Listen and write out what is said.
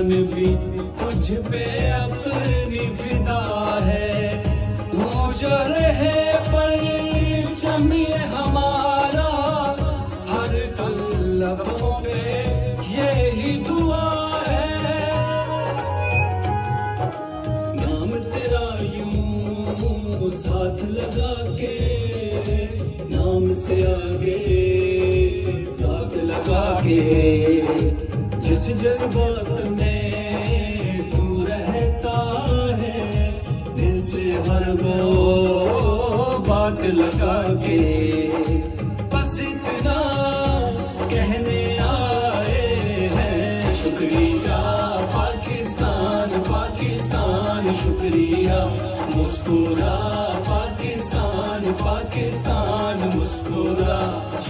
जान भी तुझ पे अपनी फिदा है। जो रहे पर जमिए हमारा हर पल लबों पे यही दुआ है। नाम तेरा यूं साथ लगा के, नाम से आगे साथ लगा के, जिस जज्बात में तू रहता है, दिल से हर वो बात लगा के, बस इतना कहने आए हैं। शुक्रिया पाकिस्तान, पाकिस्तान शुक्रिया, मुस्कुरा पाकिस्तान, पाकिस्तान मुस्कुरा।